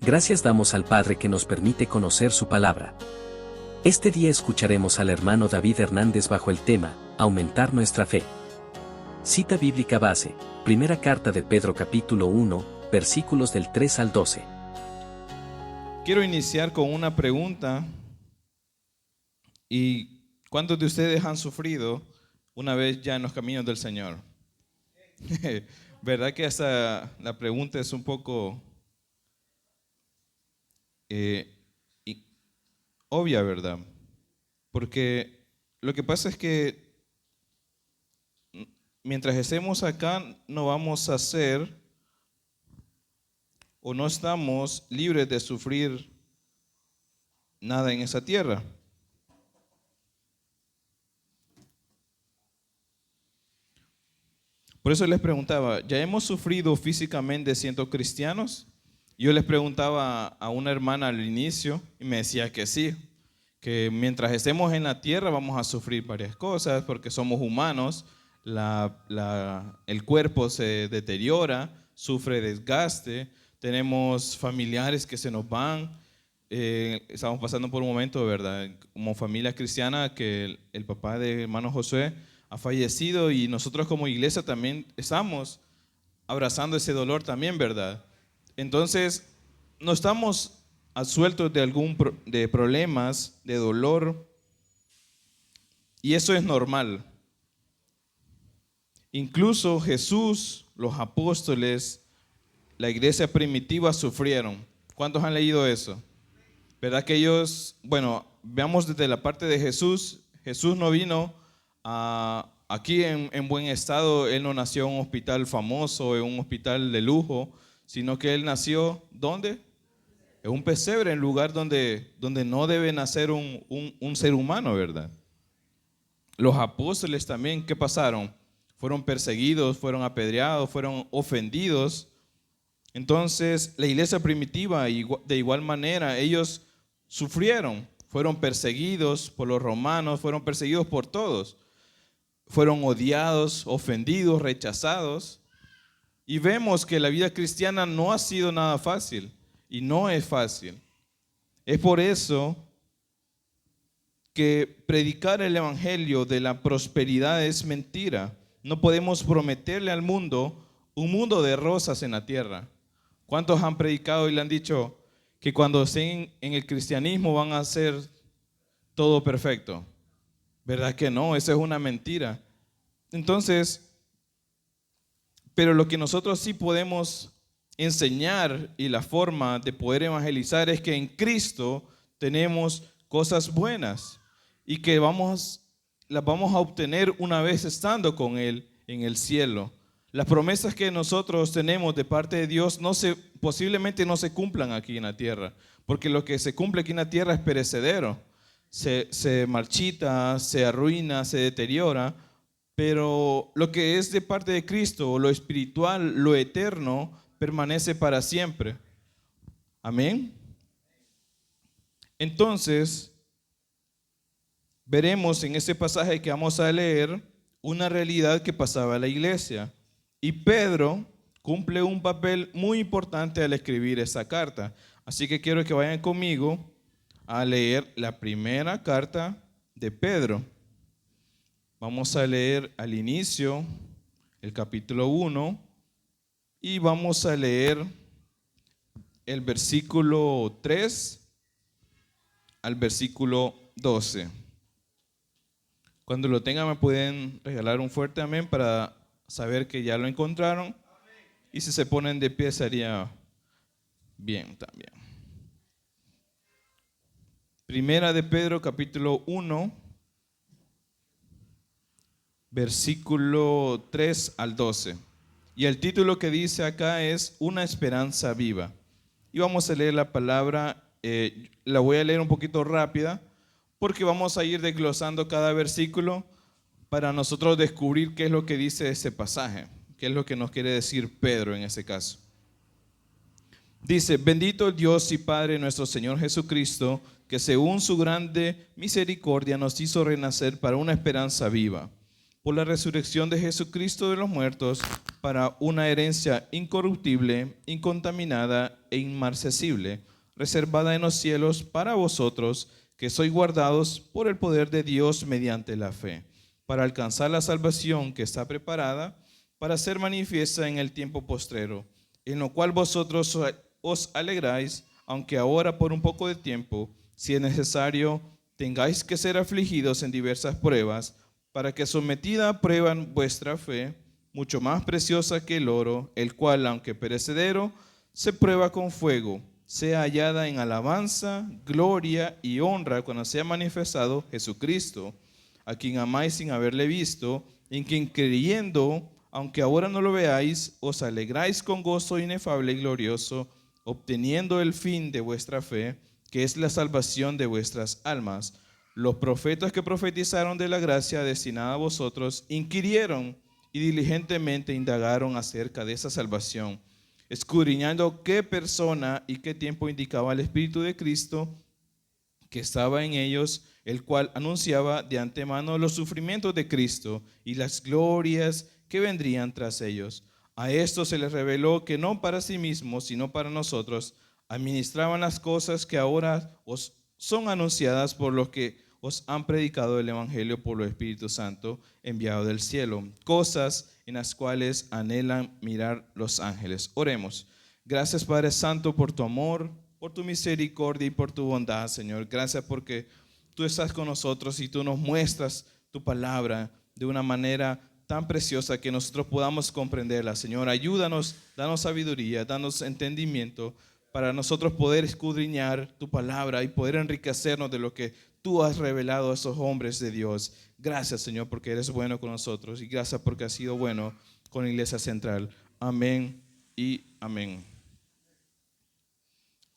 Gracias damos al Padre que nos permite conocer su palabra. Este día escucharemos al hermano David Hernández bajo el tema, aumentar nuestra fe. Cita bíblica base, primera carta de Pedro capítulo 1, versículos del 3 al 12. Quiero iniciar con una pregunta. ¿Y cuántos de ustedes han sufrido una vez ya en los caminos del Señor? ¿Verdad que hasta la pregunta es un poco obvia, verdad? Porque lo que pasa es que mientras estemos acá no vamos a ser o no estamos libres de sufrir nada en esa tierra. Por eso les preguntaba, ¿ya hemos sufrido físicamente siendo cristianos? Yo les preguntaba a una hermana al inicio y me decía que sí, que mientras estemos en la tierra vamos a sufrir varias cosas porque somos humanos, el cuerpo se deteriora, sufre desgaste, tenemos familiares que se nos van, estamos pasando por un momento, ¿verdad? Como familia cristiana que el papá de hermano Josué ha fallecido y nosotros como iglesia también estamos abrazando ese dolor también, ¿verdad? Entonces, no estamos absueltos de problemas, de dolor, y eso es normal. Incluso Jesús, los apóstoles, la iglesia primitiva sufrieron. ¿Cuántos han leído eso? ¿Verdad que ellos, bueno, veamos desde la parte de Jesús, Jesús no vino aquí en buen estado, Él no nació en un hospital famoso, en un hospital de lujo, sino que Él nació, ¿dónde? En un pesebre, en un lugar donde no debe nacer un ser humano, ¿verdad? Los apóstoles también, ¿qué pasaron? Fueron perseguidos, fueron apedreados, fueron ofendidos. Entonces, la iglesia primitiva, de igual manera, ellos sufrieron, fueron perseguidos por los romanos, fueron perseguidos por todos. Fueron odiados, ofendidos, rechazados. Y vemos que la vida cristiana no ha sido nada fácil y no es fácil. Es por eso que predicar el evangelio de la prosperidad es mentira. No podemos prometerle al mundo un mundo de rosas en la tierra. ¿Cuántos han predicado y le han dicho que cuando estén en el cristianismo van a ser todo perfecto? ¿Verdad que no? Esa es una mentira. Entonces, pero lo que nosotros sí podemos enseñar y la forma de poder evangelizar es que en Cristo tenemos cosas buenas y que las vamos a obtener una vez estando con Él en el cielo. Las promesas que nosotros tenemos de parte de Dios posiblemente no se cumplan aquí en la tierra, porque lo que se cumple aquí en la tierra es perecedero. Se marchita, se arruina, se deteriora, pero lo que es de parte de Cristo, lo espiritual, lo eterno, permanece para siempre. Amén. Entonces, veremos en este pasaje que vamos a leer una realidad que pasaba a la iglesia. Y Pedro cumple un papel muy importante al escribir esta carta. Así que quiero que vayan conmigo a leer la primera carta de Pedro. Vamos a leer al inicio el capítulo 1 y vamos a leer el versículo 3 al versículo 12. Cuando lo tengan me pueden regalar un fuerte amén para saber que ya lo encontraron. Y si se ponen de pie sería bien también. Primera de Pedro capítulo 1, versículo 3 al 12. Y el título que dice acá es Una esperanza viva. Y vamos a leer la palabra, la voy a leer un poquito rápida, porque vamos a ir desglosando cada versículo para nosotros descubrir qué es lo que dice ese pasaje, qué es lo que nos quiere decir Pedro en ese caso. Dice, bendito el Dios y Padre nuestro Señor Jesucristo, que según su grande misericordia nos hizo renacer para una esperanza viva, por la resurrección de Jesucristo de los muertos, para una herencia incorruptible, incontaminada e inmarcesible, reservada en los cielos para vosotros, que sois guardados por el poder de Dios mediante la fe, para alcanzar la salvación que está preparada para ser manifiesta en el tiempo postrero, en lo cual vosotros os alegráis, aunque ahora por un poco de tiempo, si es necesario, tengáis que ser afligidos en diversas pruebas, para que sometida a prueba vuestra fe, mucho más preciosa que el oro, el cual, aunque perecedero, se prueba con fuego, sea hallada en alabanza, gloria y honra cuando sea manifestado Jesucristo, a quien amáis sin haberle visto, en quien creyendo, aunque ahora no lo veáis, os alegráis con gozo inefable y glorioso, obteniendo el fin de vuestra fe, que es la salvación de vuestras almas. Los profetas que profetizaron de la gracia destinada a vosotros inquirieron y diligentemente indagaron acerca de esa salvación, escudriñando qué persona y qué tiempo indicaba el Espíritu de Cristo que estaba en ellos, el cual anunciaba de antemano los sufrimientos de Cristo y las glorias que vendrían tras ellos. A esto se les reveló que no para sí mismos, sino para nosotros, administraban las cosas que ahora os son anunciadas por los que os han predicado el Evangelio por el Espíritu Santo enviado del cielo, cosas en las cuales anhelan mirar los ángeles. Oremos. Gracias, Padre Santo, por tu amor, por tu misericordia y por tu bondad, Señor. Gracias porque tú estás con nosotros y tú nos muestras tu palabra de una manera tan preciosa que nosotros podamos comprenderla. Señor, ayúdanos, danos sabiduría, danos entendimiento para nosotros poder escudriñar tu palabra y poder enriquecernos de lo que tú has revelado a esos hombres de Dios. Gracias, Señor, porque eres bueno con nosotros y gracias porque has sido bueno con la Iglesia Central. Amén y amén.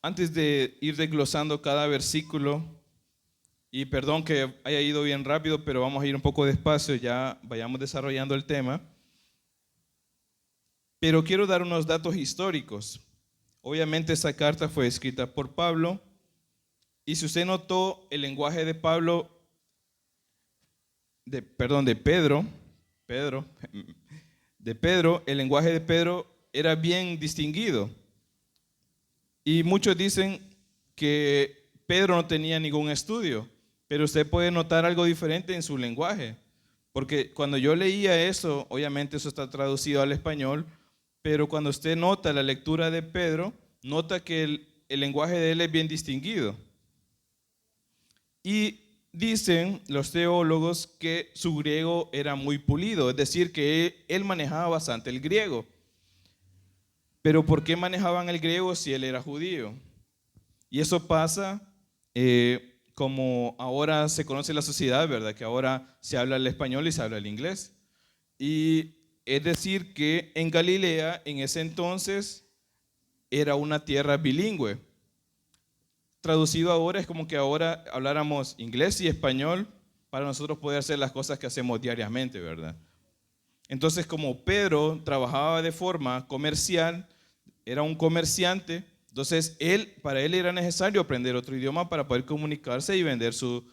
Antes de ir desglosando cada versículo, y perdón que haya ido bien rápido, pero vamos a ir un poco despacio, ya vayamos desarrollando el tema. Pero quiero dar unos datos históricos. Obviamente esa carta fue escrita por Pablo, y si usted notó el lenguaje de Pedro, el lenguaje de Pedro era bien distinguido. Y muchos dicen que Pedro no tenía ningún estudio, pero usted puede notar algo diferente en su lenguaje, porque cuando yo leía eso, obviamente eso está traducido al español, pero cuando usted nota la lectura de Pedro, nota que el lenguaje de él es bien distinguido. Y dicen los teólogos que su griego era muy pulido, es decir, que él manejaba bastante el griego. Pero ¿por qué manejaban el griego si él era judío? Y eso pasa como ahora se conoce la sociedad, ¿verdad? Que ahora se habla el español y se habla el inglés. Y es decir que en Galilea, en ese entonces, era una tierra bilingüe. Traducido ahora es como que ahora habláramos inglés y español para nosotros poder hacer las cosas que hacemos diariamente, ¿verdad? Entonces, como Pedro trabajaba de forma comercial, era un comerciante, entonces para él era necesario aprender otro idioma para poder comunicarse y vender sus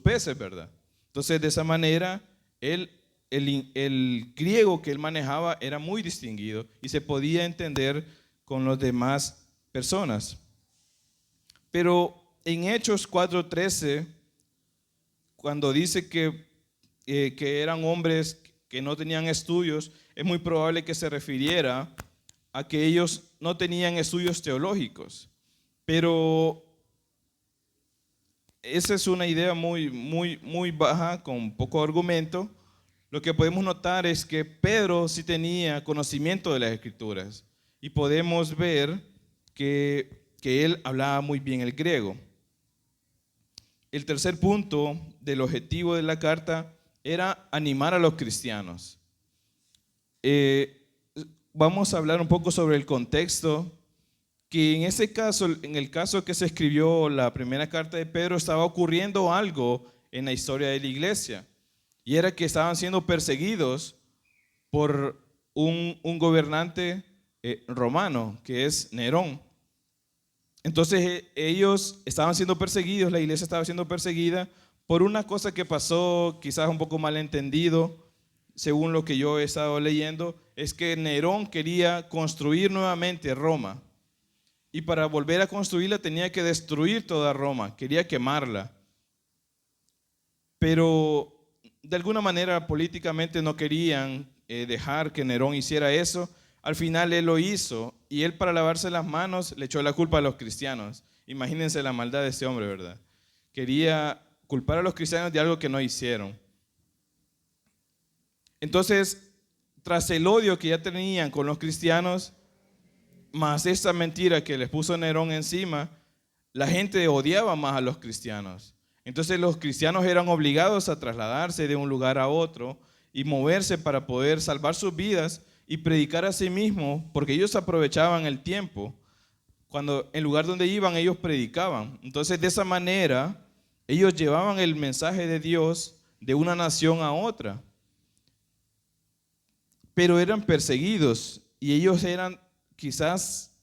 peces, ¿verdad? Entonces, de esa manera, el griego que él manejaba era muy distinguido y se podía entender con las demás personas. Pero en Hechos 4:13, cuando dice que eran hombres que no tenían estudios, es muy probable que se refiriera a que ellos no tenían estudios teológicos. Pero esa es una idea muy baja, con poco argumento. Lo que podemos notar es que Pedro sí tenía conocimiento de las Escrituras y podemos ver que él hablaba muy bien el griego. El tercer punto del objetivo de la carta era animar a los cristianos. Vamos a hablar un poco sobre el contexto, que en ese caso, en el caso que se escribió la primera carta de Pedro, estaba ocurriendo algo en la historia de la iglesia, y era que estaban siendo perseguidos por un gobernante romano, que es Nerón. Entonces ellos estaban siendo perseguidos, la iglesia estaba siendo perseguida por una cosa que pasó, quizás un poco malentendido, según lo que yo he estado leyendo, es que Nerón quería construir nuevamente Roma. Y para volver a construirla tenía que destruir toda Roma, quería quemarla. Pero de alguna manera políticamente no querían dejar que Nerón hiciera eso. Al final él lo hizo y él, para lavarse las manos, le echó la culpa a los cristianos. Imagínense la maldad de este hombre, ¿verdad? Quería culpar a los cristianos de algo que no hicieron. Entonces, tras el odio que ya tenían con los cristianos, más esta mentira que les puso Nerón encima, la gente odiaba más a los cristianos. Entonces los cristianos eran obligados a trasladarse de un lugar a otro y moverse para poder salvar sus vidas y predicar a sí mismos, porque ellos aprovechaban el tiempo. Cuando en el lugar donde iban, ellos predicaban. Entonces, de esa manera, ellos llevaban el mensaje de Dios de una nación a otra. Pero eran perseguidos y ellos eran quizás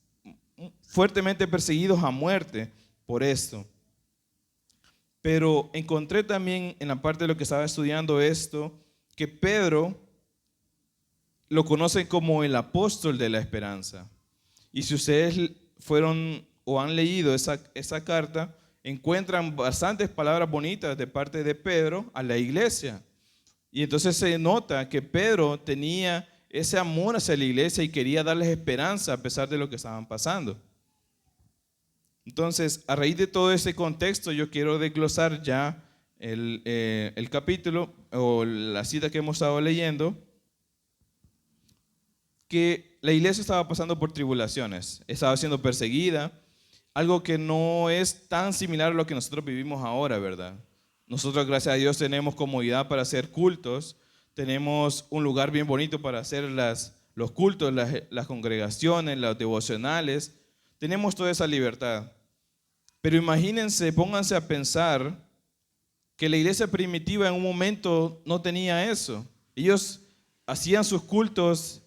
fuertemente perseguidos a muerte por esto. Pero encontré también en la parte de lo que estaba estudiando esto, que Pedro lo conocen como el apóstol de la esperanza. Y si ustedes fueron o han leído esa carta, encuentran bastantes palabras bonitas de parte de Pedro a la iglesia. Y entonces se nota que Pedro tenía ese amor hacia la iglesia y quería darles esperanza a pesar de lo que estaban pasando. Entonces, a raíz de todo ese contexto, yo quiero desglosar ya el capítulo o la cita que hemos estado leyendo, que la iglesia estaba pasando por tribulaciones, estaba siendo perseguida, algo que no es tan similar a lo que nosotros vivimos ahora, ¿verdad? Nosotros, gracias a Dios, tenemos comodidad para hacer cultos, tenemos un lugar bien bonito para hacer los cultos, las congregaciones, los devocionales, tenemos toda esa libertad. Pero imagínense, pónganse a pensar que la iglesia primitiva en un momento no tenía eso. Ellos hacían sus cultos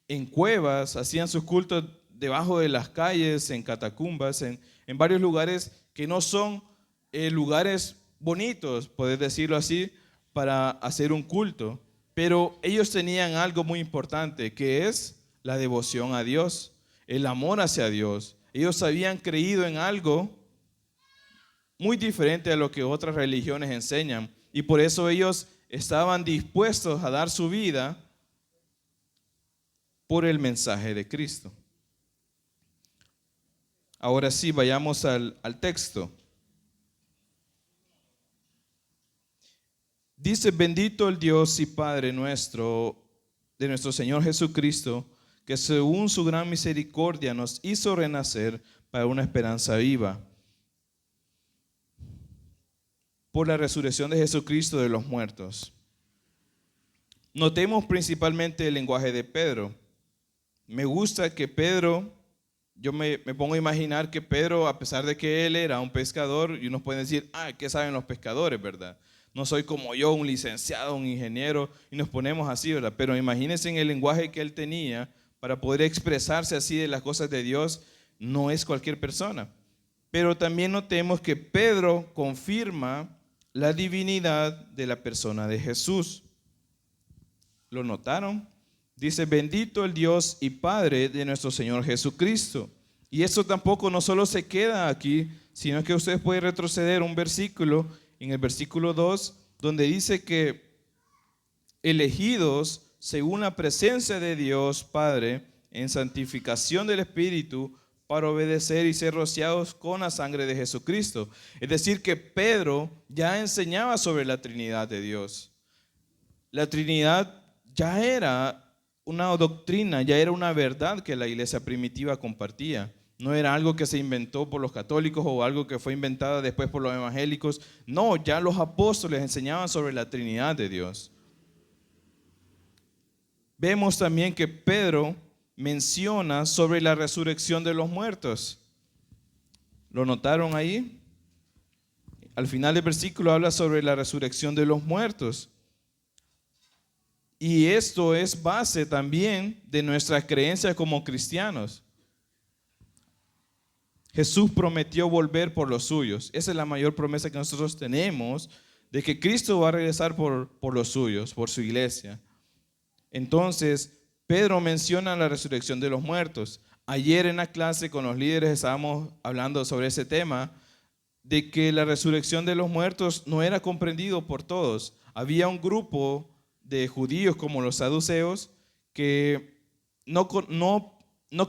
en cuevas, hacían sus cultos debajo de las calles, en catacumbas, en varios lugares que no son lugares bonitos, poder decirlo así, para hacer un culto. Pero ellos tenían algo muy importante, que es la devoción a Dios, el amor hacia Dios. Ellos habían creído en algo muy diferente a lo que otras religiones enseñan. Y por eso ellos estaban dispuestos a dar su vida por el mensaje de Cristo. Ahora sí, vayamos al texto. Dice: bendito el Dios y Padre nuestro, de nuestro Señor Jesucristo, que según su gran misericordia nos hizo renacer para una esperanza viva, por la resurrección de Jesucristo de los muertos. Notemos principalmente el lenguaje de Pedro. Me gusta que Pedro, yo me pongo a imaginar que Pedro, a pesar de que él era un pescador, y unos pueden decir, ¿qué saben los pescadores, verdad? No soy como yo, un licenciado, un ingeniero, y nos ponemos así, ¿verdad? Pero imagínense en el lenguaje que él tenía para poder expresarse así de las cosas de Dios, no es cualquier persona. Pero también notemos que Pedro confirma la divinidad de la persona de Jesús. ¿Lo notaron? Dice: bendito el Dios y Padre de nuestro Señor Jesucristo. Y eso tampoco no solo se queda aquí, sino que ustedes pueden retroceder un versículo, en el versículo 2, donde dice que elegidos según la presencia de Dios Padre en santificación del Espíritu, para obedecer y ser rociados con la sangre de Jesucristo. Es decir, que Pedro ya enseñaba sobre la Trinidad de Dios. La Trinidad ya era una doctrina, ya era una verdad que la iglesia primitiva compartía. No era algo que se inventó por los católicos o algo que fue inventado después por los evangélicos. No, ya los apóstoles enseñaban sobre la Trinidad de Dios. Vemos también que Pedro menciona sobre la resurrección de los muertos. ¿Lo notaron ahí? Al final del versículo habla sobre la resurrección de los muertos. Y esto es base también de nuestra creencia como cristianos. Jesús prometió volver por los suyos. Esa es la mayor promesa que nosotros tenemos, de que Cristo va a regresar por los suyos, por su iglesia. Entonces, Pedro menciona la resurrección de los muertos. Ayer en la clase con los líderes estábamos hablando sobre ese tema, de que la resurrección de los muertos no era comprendido por todos. Había un grupo de judíos como los saduceos que no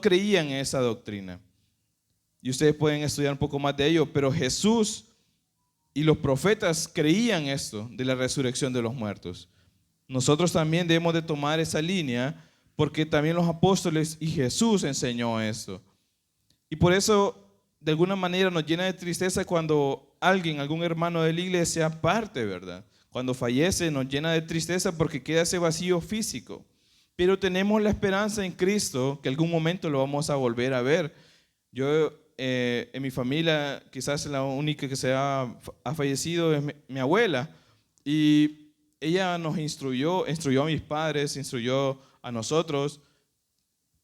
creían en esa doctrina. Y ustedes pueden estudiar un poco más de ello, pero Jesús y los profetas creían esto de la resurrección de los muertos. Nosotros también debemos de tomar esa línea porque también los apóstoles y Jesús enseñó esto. Y por eso, de alguna manera, nos llena de tristeza cuando alguien, algún hermano de la iglesia parte, ¿verdad? Cuando fallece nos llena de tristeza porque queda ese vacío físico. Pero tenemos la esperanza en Cristo que algún momento lo vamos a volver a ver. Yo en mi familia quizás la única que ha fallecido es mi abuela, y ella nos instruyó a mis padres, instruyó a nosotros.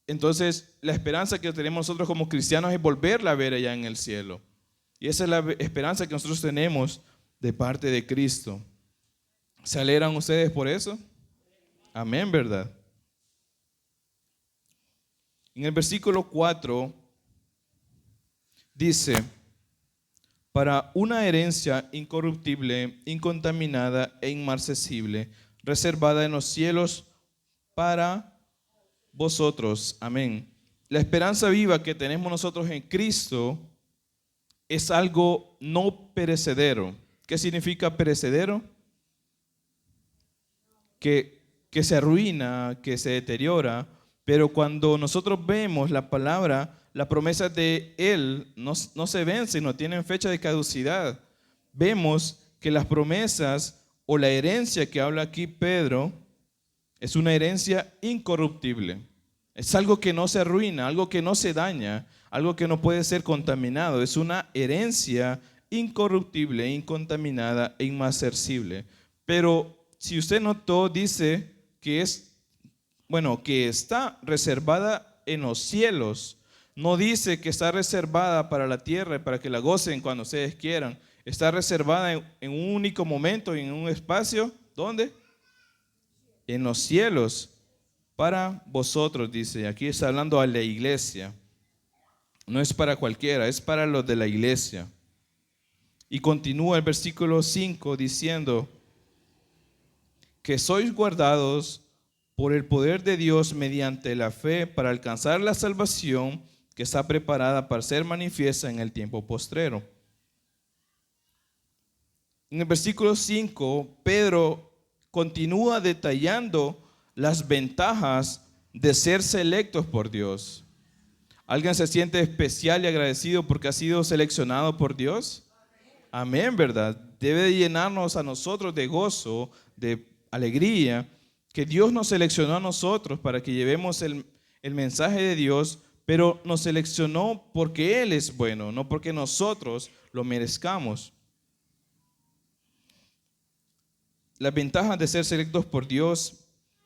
Entonces la esperanza que tenemos nosotros como cristianos es volverla a ver allá en el cielo, y esa es la esperanza que nosotros tenemos de parte de Cristo. ¿Se alegran ustedes por eso? Amén, ¿verdad? En el versículo 4 dice: para una herencia incorruptible, incontaminada e inmarcesible, reservada en los cielos para vosotros. Amén. La esperanza viva que tenemos nosotros en Cristo es algo no perecedero. ¿Qué significa perecedero? Que se arruina, que se deteriora, pero cuando nosotros vemos la palabra, las promesas de Él no se vencen, no tienen fecha de caducidad. Vemos que las promesas o la herencia que habla aquí Pedro es una herencia incorruptible. Es algo que no se arruina, algo que no se daña, algo que no puede ser contaminado. Es una herencia incorruptible, incontaminada e inmarcesible. Pero si usted notó, dice que que está reservada en los cielos. No dice que está reservada para la tierra, para que la gocen cuando ustedes quieran. Está reservada en un único momento, en un espacio. ¿Dónde? En los cielos, para vosotros, dice. Aquí está hablando a la iglesia. No es para cualquiera, es para los de la iglesia. Y continúa el versículo 5 diciendo que sois guardados por el poder de Dios mediante la fe para alcanzar la salvación que está preparada para ser manifiesta en el tiempo postrero. En el versículo 5, Pedro continúa detallando las ventajas de ser selectos por Dios. ¿Alguien se siente especial y agradecido porque ha sido seleccionado por Dios? Amén, ¿verdad? Debe de llenarnos a nosotros de gozo, de alegría, que Dios nos seleccionó a nosotros para que llevemos el mensaje de Dios, pero nos seleccionó porque Él es bueno, no porque nosotros lo merezcamos. Las ventajas de ser selectos por Dios,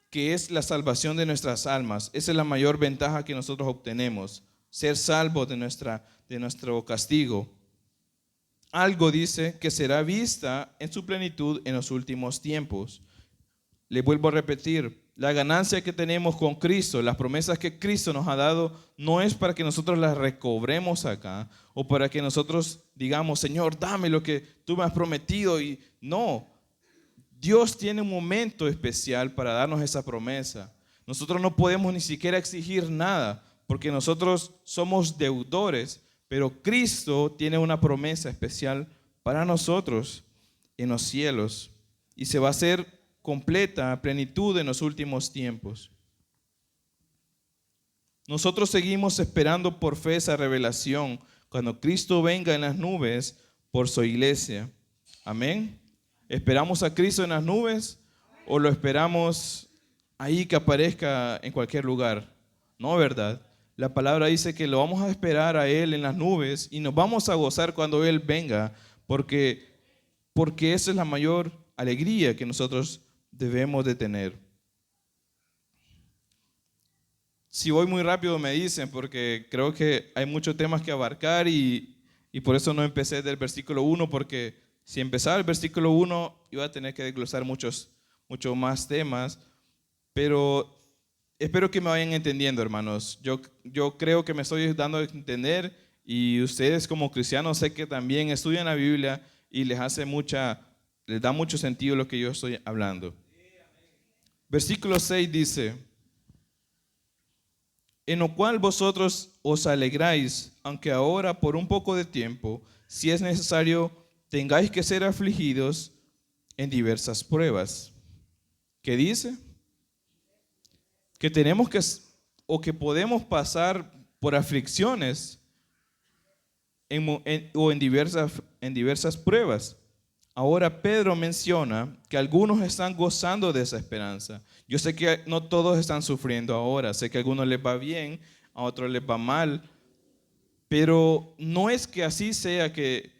que es la salvación de nuestras almas, esa es la mayor ventaja que nosotros obtenemos, ser salvos de nuestro castigo. Algo dice que será vista en su plenitud en los últimos tiempos. Le vuelvo a repetir, la ganancia que tenemos con Cristo, las promesas que Cristo nos ha dado, no es para que nosotros las recobremos acá o para que nosotros digamos, Señor, dame lo que tú me has prometido. Y no, Dios tiene un momento especial para darnos esa promesa. Nosotros no podemos ni siquiera exigir nada porque nosotros somos deudores, pero Cristo tiene una promesa especial para nosotros en los cielos y se va a hacer completa, a plenitud en los últimos tiempos. Nosotros seguimos esperando por fe esa revelación cuando Cristo venga en las nubes por su iglesia. Amén. ¿Esperamos a Cristo en las nubes o lo esperamos ahí que aparezca en cualquier lugar? No, ¿verdad? La palabra dice que lo vamos a esperar a Él en las nubes y nos vamos a gozar cuando Él venga, porque esa es la mayor alegría que nosotros debemos de tener. Si voy muy rápido me dicen, porque creo que hay muchos temas que abarcar y por eso no empecé del versículo 1, porque si empezaba el versículo 1 iba a tener que desglosar muchos más temas. pero espero que me vayan entendiendo, hermanos. Yo creo que me estoy dando a entender y ustedes como cristianos sé que también estudian la Biblia y les da mucho sentido lo que yo estoy hablando. Versículo 6 dice: en lo cual vosotros os alegráis, aunque ahora por un poco de tiempo, si es necesario, tengáis que ser afligidos en diversas pruebas. ¿Qué dice? Que tenemos que podemos pasar por aflicciones en diversas pruebas. Ahora Pedro menciona que algunos están gozando de esa esperanza. Yo sé que no todos están sufriendo ahora, sé que a algunos les va bien, a otros les va mal, pero no es que así sea que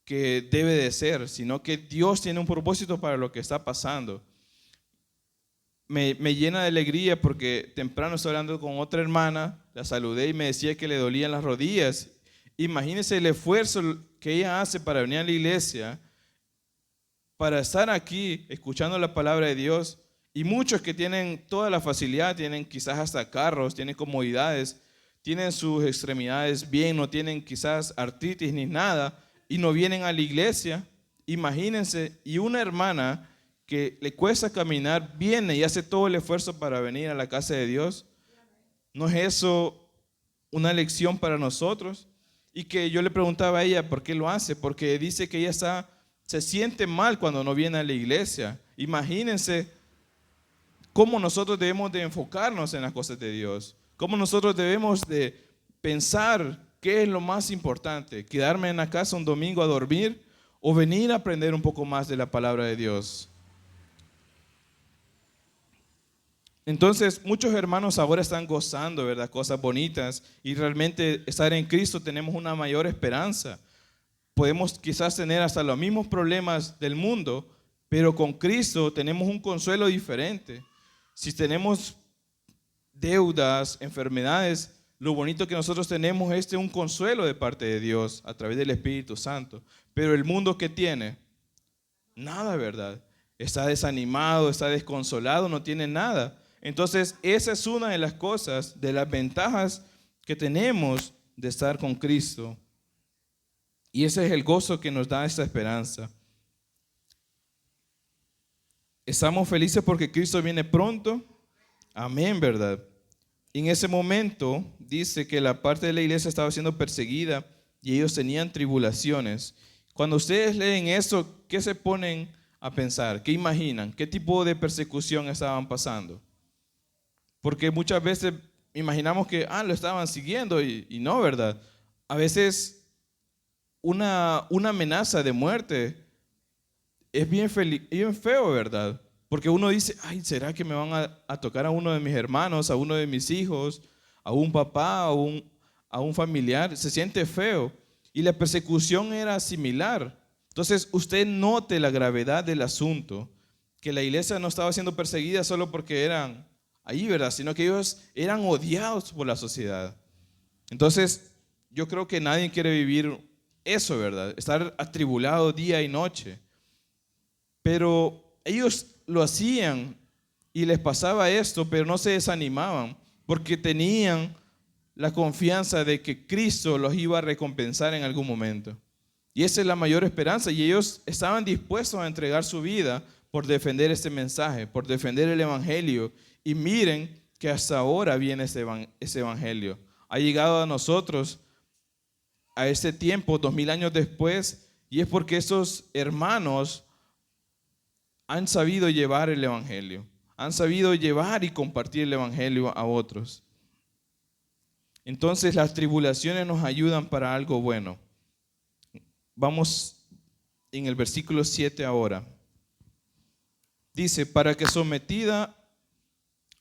debe de ser, sino que Dios tiene un propósito para lo que está pasando. Me llena de alegría porque temprano estoy hablando con otra hermana, la saludé y me decía que le dolían las rodillas. Imagínense el esfuerzo que ella hace para venir a la iglesia, para estar aquí escuchando la palabra de Dios. Y muchos que tienen toda la facilidad, tienen quizás hasta carros, tienen comodidades, tienen sus extremidades bien, no tienen quizás artritis ni nada, y no vienen a la iglesia. Imagínense, y una hermana que le cuesta caminar, viene y hace todo el esfuerzo para venir a la casa de Dios. ¿No es eso una lección para nosotros? Y que yo le preguntaba a ella por qué lo hace, porque dice que ella se siente mal cuando no viene a la iglesia. Imagínense cómo nosotros debemos de enfocarnos en las cosas de Dios, cómo nosotros debemos de pensar qué es lo más importante, quedarme en la casa un domingo a dormir o venir a aprender un poco más de la palabra de Dios. Entonces, muchos hermanos ahora están gozando, ¿verdad? Cosas bonitas, y realmente estar en Cristo tenemos una mayor esperanza. Podemos quizás tener hasta los mismos problemas del mundo, pero con Cristo tenemos un consuelo diferente. Si tenemos deudas, enfermedades, lo bonito que nosotros tenemos es un consuelo de parte de Dios a través del Espíritu Santo. Pero el mundo, ¿qué tiene? Nada, ¿verdad? Está desanimado, está desconsolado, no tiene nada. Entonces, esa es una de las cosas, de las ventajas que tenemos de estar con Cristo. Y ese es el gozo que nos da esta esperanza. Estamos felices porque Cristo viene pronto. Amén, ¿verdad? En ese momento dice que la parte de la iglesia estaba siendo perseguida y ellos tenían tribulaciones. Cuando ustedes leen eso, ¿qué se ponen a pensar? ¿Qué imaginan? ¿Qué tipo de persecución estaban pasando? Porque muchas veces imaginamos que lo estaban siguiendo y no, ¿verdad? A veces una amenaza de muerte es bien feo, ¿verdad? Porque uno dice, ¿será que me van a tocar a uno de mis hermanos, a uno de mis hijos, a un papá, a un familiar? Se siente feo. Y la persecución era similar. Entonces, usted note la gravedad del asunto, que la iglesia no estaba siendo perseguida solo porque eran ahí, ¿verdad? Sino que ellos eran odiados por la sociedad. Entonces, yo creo que nadie quiere vivir eso, ¿verdad? Estar atribulado día y noche. Pero ellos lo hacían y les pasaba esto, pero no se desanimaban porque tenían la confianza de que Cristo los iba a recompensar en algún momento. Y esa es la mayor esperanza. Y ellos estaban dispuestos a entregar su vida por defender este mensaje, por defender el evangelio. Y miren que hasta ahora viene ese evangelio. Ha llegado a nosotros a este tiempo, 2000 años después, y es porque esos hermanos han sabido llevar el evangelio, han sabido llevar y compartir el evangelio a otros. Entonces las tribulaciones nos ayudan para algo bueno. Vamos en el versículo 7 ahora. Dice, para que sometida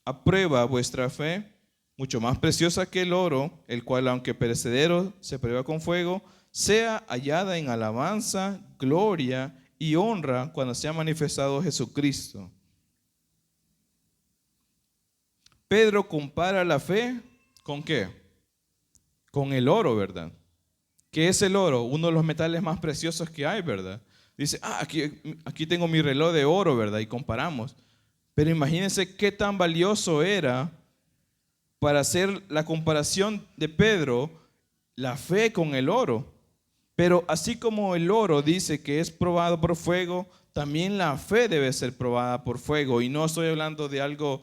a prueba vuestra fe, mucho más preciosa que el oro, el cual aunque perecedero se prueba con fuego, sea hallada en alabanza, gloria y honra cuando sea manifestado Jesucristo. Pedro compara la fe ¿con qué? Con el oro, ¿verdad? ¿Qué es el oro? Uno de los metales más preciosos que hay, ¿verdad? Dice, aquí tengo mi reloj de oro, ¿verdad? Y comparamos. Pero imagínense qué tan valioso era, para hacer la comparación de Pedro, la fe con el oro. Pero así como el oro dice que es probado por fuego, también la fe debe ser probada por fuego. Y no estoy hablando de algo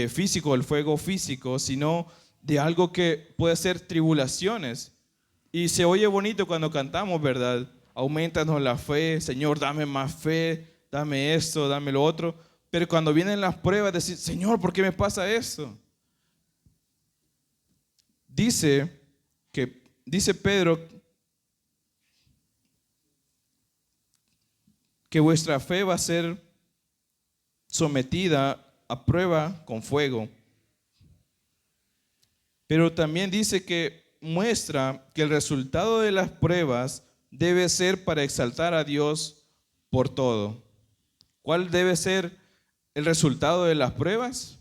físico, el fuego físico, sino de algo que puede ser tribulaciones. Y se oye bonito cuando cantamos, ¿verdad? Aumentanos la fe, Señor, dame más fe, dame esto, dame lo otro. Pero cuando vienen las pruebas, decir, Señor, ¿por qué me pasa esto? Dice Pedro que vuestra fe va a ser sometida a prueba con fuego. Pero también dice que muestra que el resultado de las pruebas debe ser para exaltar a Dios por todo. ¿Cuál debe ser el resultado de las pruebas?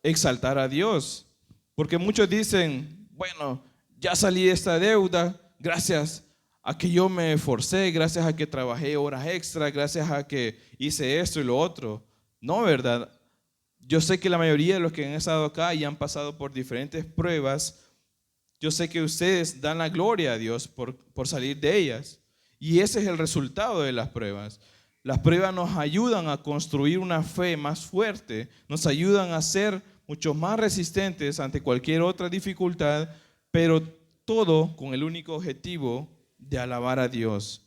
Exaltar a Dios. Porque muchos dicen, bueno, ya salí de esta deuda gracias a que yo me esforcé, gracias a que trabajé horas extra, gracias a que hice esto y lo otro. No, ¿verdad? Yo sé que la mayoría de los que han estado acá y han pasado por diferentes pruebas, yo sé que ustedes dan la gloria a Dios por salir de ellas. Y ese es el resultado de las pruebas. Las pruebas nos ayudan a construir una fe más fuerte, nos ayudan a ser mucho más resistentes ante cualquier otra dificultad, pero todo con el único objetivo de alabar a Dios.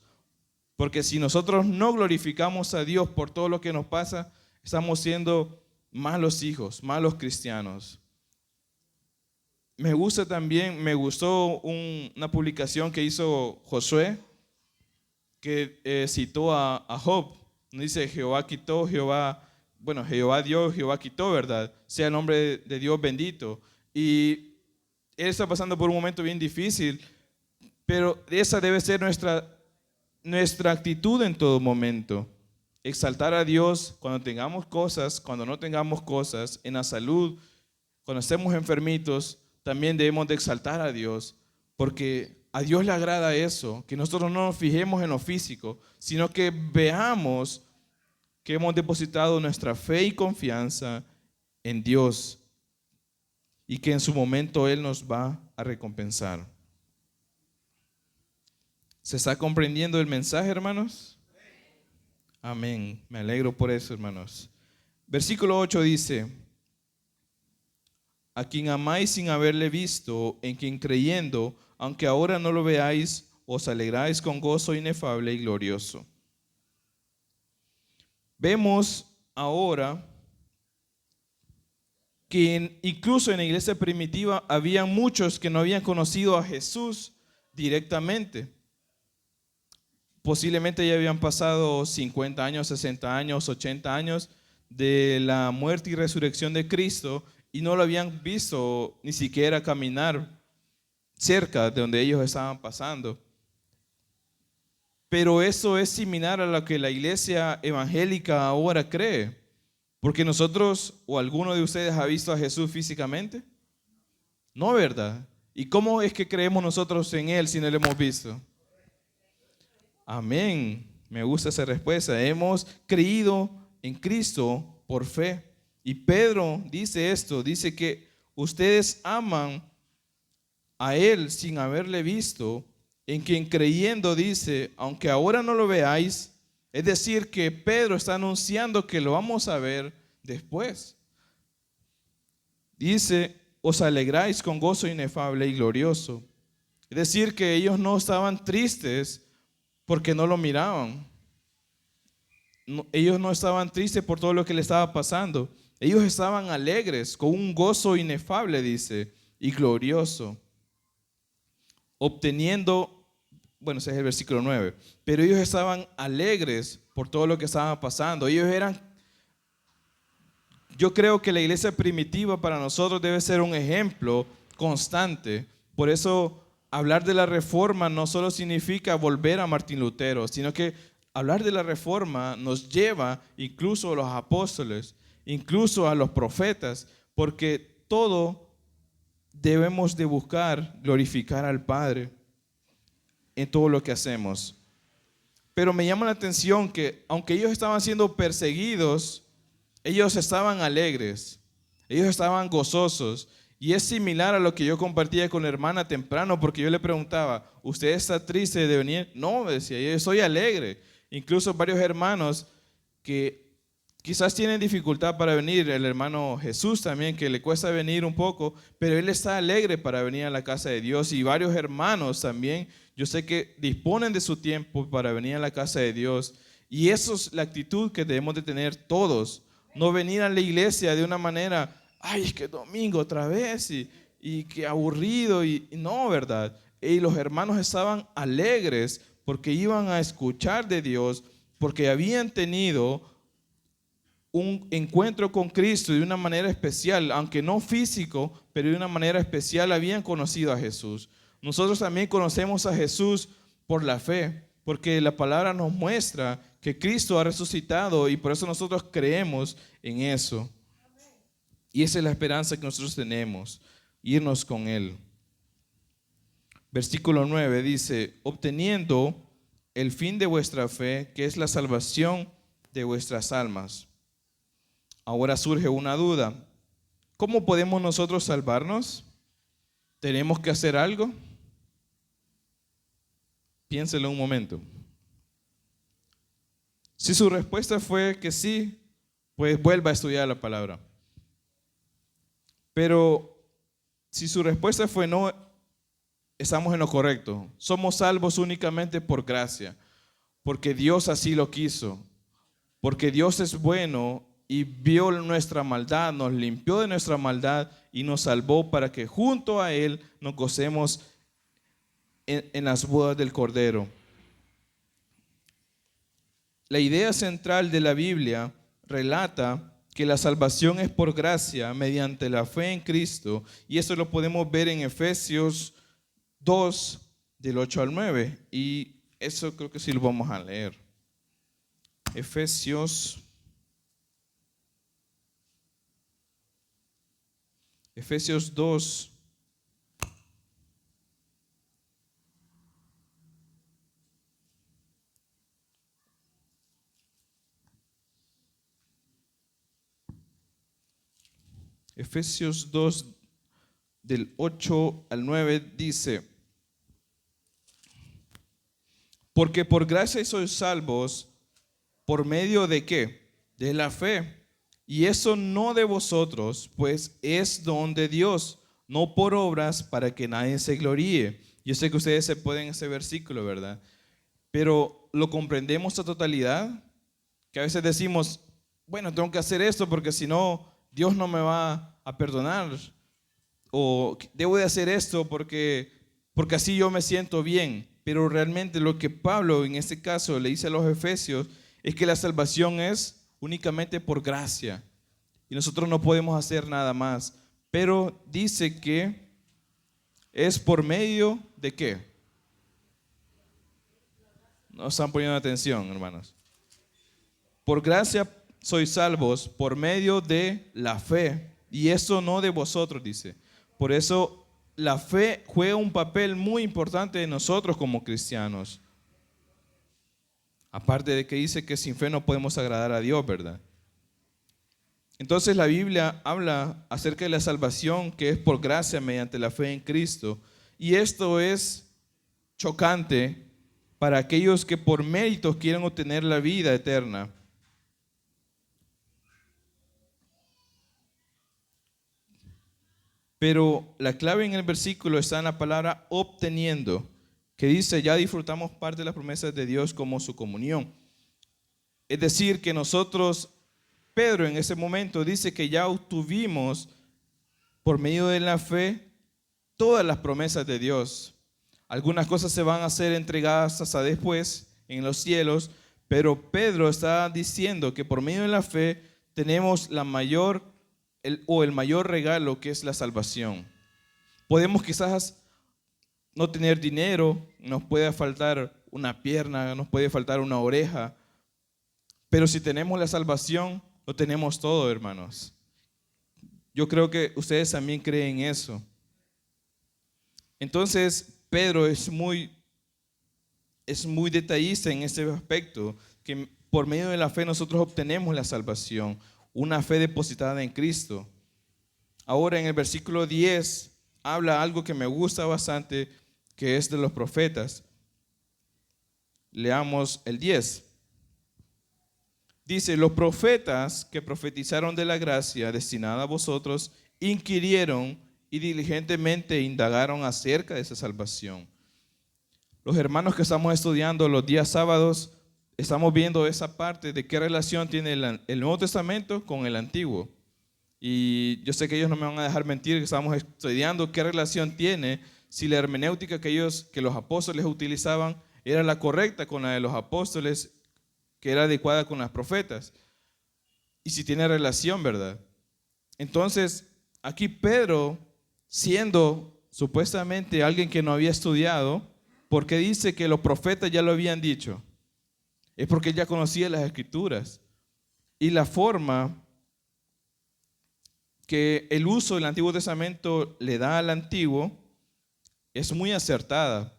Porque si nosotros no glorificamos a Dios por todo lo que nos pasa, estamos siendo malos hijos, malos cristianos. Me gustó una publicación que hizo Josué, que citó a Job. Dice, Jehová quitó, Jehová dio, Jehová quitó, ¿verdad? Sea el nombre de Dios bendito. Y él está pasando por un momento bien difícil, pero esa debe ser nuestra actitud en todo momento. Exaltar a Dios cuando tengamos cosas, cuando no tengamos cosas, en la salud, cuando estemos enfermitos, también debemos de exaltar a Dios, porque a Dios le agrada eso, que nosotros no nos fijemos en lo físico, sino que veamos que hemos depositado nuestra fe y confianza en Dios y que en su momento Él nos va a recompensar. ¿Se está comprendiendo el mensaje, hermanos? Amén. Me alegro por eso, hermanos. Versículo 8 dice, a quien amáis sin haberle visto, en quien creyendo, aunque ahora no lo veáis, os alegráis con gozo inefable y glorioso. Vemos ahora que incluso en la iglesia primitiva había muchos que no habían conocido a Jesús directamente. Posiblemente ya habían pasado 50 años, 60 años, 80 años de la muerte y resurrección de Cristo y no lo habían visto ni siquiera caminar cerca de donde ellos estaban pasando. Pero eso es similar a lo que la iglesia evangélica ahora cree. Porque nosotros o alguno de ustedes ha visto a Jesús físicamente. No, ¿verdad? ¿Y cómo es que creemos nosotros en Él si no lo hemos visto? Amén. Me gusta esa respuesta. Hemos creído en Cristo por fe. Y Pedro dice esto, dice que ustedes aman a Él sin haberle visto, en quien creyendo dice, aunque ahora no lo veáis, es decir, que Pedro está anunciando que lo vamos a ver después. Dice, os alegráis con gozo inefable y glorioso. Es decir, que ellos no estaban tristes porque no lo miraban. Ellos no estaban tristes por todo lo que le estaba pasando. Ellos estaban alegres, con un gozo inefable, dice, y glorioso. Obteniendo, bueno, ese es el versículo 9, pero ellos estaban alegres por todo lo que estaba pasando. Yo creo que la iglesia primitiva para nosotros debe ser un ejemplo constante. Por eso hablar de la reforma no solo significa volver a Martín Lutero, sino que hablar de la reforma nos lleva incluso a los apóstoles, incluso a los profetas, porque todo debemos de buscar glorificar al Padre en todo lo que hacemos. Pero me llama la atención que aunque ellos estaban siendo perseguidos, ellos estaban alegres, ellos estaban gozosos. Y es similar a lo que yo compartía con la hermana temprano, porque yo le preguntaba, ¿usted está triste de venir? No, me decía, yo soy alegre. Incluso varios hermanos que quizás tienen dificultad para venir, el hermano Jesús también, que le cuesta venir un poco, pero él está alegre para venir a la casa de Dios. Y varios hermanos también, yo sé que disponen de su tiempo para venir a la casa de Dios. Y eso es la actitud que debemos de tener todos. No venir a la iglesia de una manera, ay, es que domingo otra vez y qué aburrido. Y no, ¿verdad? Y los hermanos estaban alegres porque iban a escuchar de Dios, porque habían tenido un encuentro con Cristo de una manera especial, aunque no físico, pero de una manera especial habían conocido a Jesús. Nosotros también conocemos a Jesús por la fe, porque la palabra nos muestra que Cristo ha resucitado y por eso nosotros creemos en eso. Y esa es la esperanza que nosotros tenemos, irnos con Él. Versículo 9 dice, obteniendo el fin de vuestra fe, que es la salvación de vuestras almas. Ahora surge una duda. ¿Cómo podemos nosotros salvarnos? ¿Tenemos que hacer algo? Piénselo un momento. Si su respuesta fue que sí, pues vuelva a estudiar la palabra. Pero si su respuesta fue no, estamos en lo correcto. Somos salvos únicamente por gracia, porque Dios así lo quiso, porque Dios es bueno y vio nuestra maldad, nos limpió de nuestra maldad y nos salvó para que junto a Él nos gocemos en las bodas del Cordero. La idea central de la Biblia relata que la salvación es por gracia mediante la fe en Cristo, y eso lo podemos ver en Efesios 2, del 8 al 9, y eso creo que sí lo vamos a leer. Efesios 2. Efesios 2, del 8 al 9 dice, porque por gracia sois salvos, ¿por medio de qué? De la fe. Y eso no de vosotros, pues es don de Dios, no por obras para que nadie se gloríe. Yo sé que ustedes se pueden ese versículo, ¿verdad? Pero ¿lo comprendemos a totalidad? Que a veces decimos, bueno, tengo que hacer esto porque si no, Dios no me va a perdonar. O debo de hacer esto porque así yo me siento bien. Pero realmente lo que Pablo en este caso le dice a los efesios es que la salvación es únicamente por gracia. Y nosotros no podemos hacer nada más. Pero dice que es por medio de ¿qué? No están poniendo atención, hermanos. Por gracia sois salvos por medio de la fe. Y eso no de vosotros, dice. Por eso la fe juega un papel muy importante en nosotros como cristianos. Aparte de que dice que sin fe no podemos agradar a Dios, ¿verdad? Entonces la Biblia habla acerca de la salvación que es por gracia mediante la fe en Cristo. Y esto es chocante para aquellos que por méritos quieren obtener la vida eterna. Pero la clave en el versículo está en la palabra obteniendo, que dice, ya disfrutamos parte de las promesas de Dios como su comunión. Es decir, que nosotros, Pedro en ese momento dice que ya obtuvimos por medio de la fe todas las promesas de Dios. Algunas cosas se van a ser entregadas hasta después en los cielos, pero Pedro está diciendo que por medio de la fe tenemos el mayor regalo, que es la salvación. Podemos quizás no tener dinero, nos puede faltar una pierna, nos puede faltar una oreja, pero si tenemos la salvación, lo tenemos todo, hermanos. Yo creo que ustedes también creen eso. Entonces, Pedro es muy es muy detallista en este aspecto, que por medio de la fe nosotros obtenemos la salvación, una fe depositada en Cristo. Ahora en el versículo 10 habla algo que me gusta bastante, que es de los profetas. Leamos el 10. Dice, los profetas que profetizaron de la gracia destinada a vosotros, inquirieron y diligentemente indagaron acerca de esa salvación. Los hermanos que estamos estudiando los días sábados, estamos viendo esa parte de qué relación tiene el Nuevo Testamento con el Antiguo. Y yo sé que ellos no me van a dejar mentir, que estamos estudiando qué relación tiene si la hermenéutica que los apóstoles utilizaban era la correcta con la de los apóstoles, que era adecuada con las profetas. Y si tiene relación, ¿verdad? Entonces, aquí Pedro, siendo supuestamente alguien que no había estudiado, ¿por qué dice que los profetas ya lo habían dicho? Es porque él ya conocía las Escrituras. Y la forma que el uso del Antiguo Testamento le da al Antiguo es muy acertada.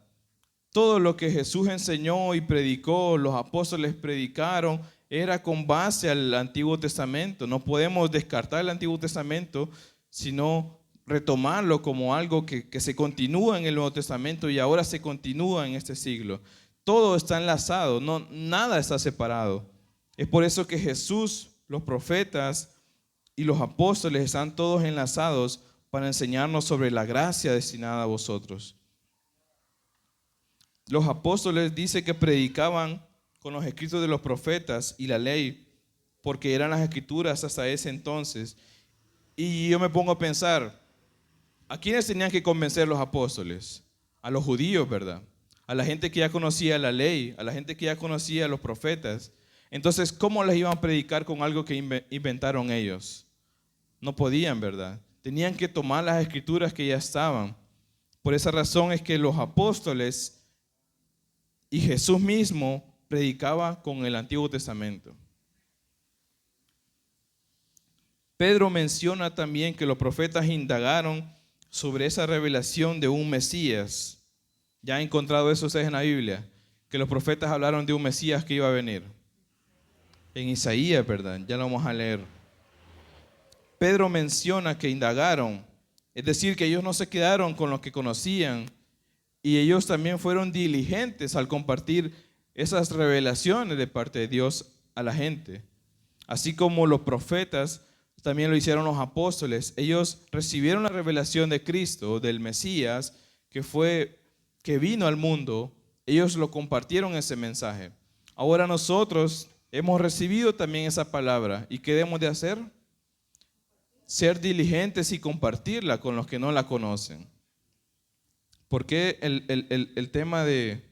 Todo lo que Jesús enseñó y predicó, los apóstoles predicaron, era con base al Antiguo Testamento. No podemos descartar el Antiguo Testamento, sino retomarlo como algo que se continúa en el Nuevo Testamento y ahora se continúa en este siglo. Todo está enlazado, nada está separado. Es por eso que Jesús, los profetas y los apóstoles están todos enlazados para enseñarnos sobre la gracia destinada a vosotros. Los apóstoles dice que predicaban con los escritos de los profetas y la ley, porque eran las escrituras hasta ese entonces. Y yo me pongo a pensar, ¿a quiénes tenían que convencer los apóstoles? A los judíos, ¿verdad? A la gente que ya conocía la ley, a la gente que ya conocía a los profetas. Entonces, ¿cómo les iban a predicar con algo que inventaron ellos? No podían, ¿verdad? Tenían que tomar las escrituras que ya estaban. Por esa razón es que los apóstoles y Jesús mismo predicaba con el Antiguo Testamento. Pedro menciona también que los profetas indagaron sobre esa revelación de un Mesías. ¿Ya han encontrado eso ustedes en la Biblia? Que los profetas hablaron de un Mesías que iba a venir. En Isaías, ¿verdad? Ya lo vamos a leer. Pedro menciona que indagaron, es decir, que ellos no se quedaron con lo que conocían, y ellos también fueron diligentes al compartir esas revelaciones de parte de Dios a la gente. Así como los profetas, también lo hicieron los apóstoles. Ellos recibieron la revelación de Cristo, del Mesías, que vino al mundo. Ellos lo compartieron ese mensaje. Ahora nosotros hemos recibido también esa palabra. ¿Y qué debemos de hacer? Ser diligentes y compartirla con los que no la conocen. Porque el tema de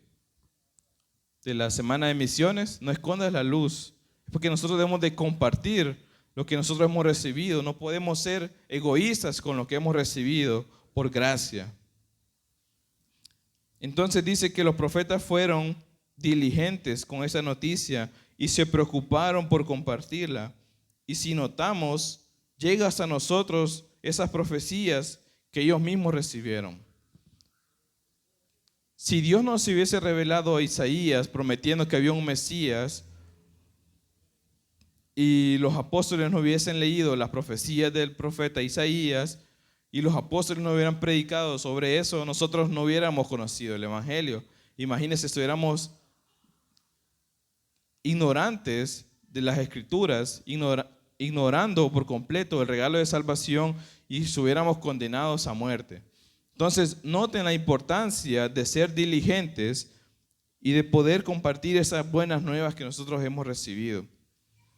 la semana de misiones, no escondas la luz, es porque nosotros debemos de compartir lo que nosotros hemos recibido. No podemos ser egoístas con lo que hemos recibido por gracia. Entonces dice que los profetas fueron diligentes con esa noticia y se preocuparon por compartirla. Y si notamos, llega hasta nosotros esas profecías que ellos mismos recibieron. Si Dios nos hubiese revelado a Isaías prometiendo que había un Mesías y los apóstoles no hubiesen leído las profecías del profeta Isaías y los apóstoles no hubieran predicado sobre eso, nosotros no hubiéramos conocido el Evangelio. Imagínense, estuviéramos ignorantes de las Escrituras, ignorando por completo el regalo de salvación y estuviéramos condenados a muerte. Entonces, noten la importancia de ser diligentes y de poder compartir esas buenas nuevas que nosotros hemos recibido.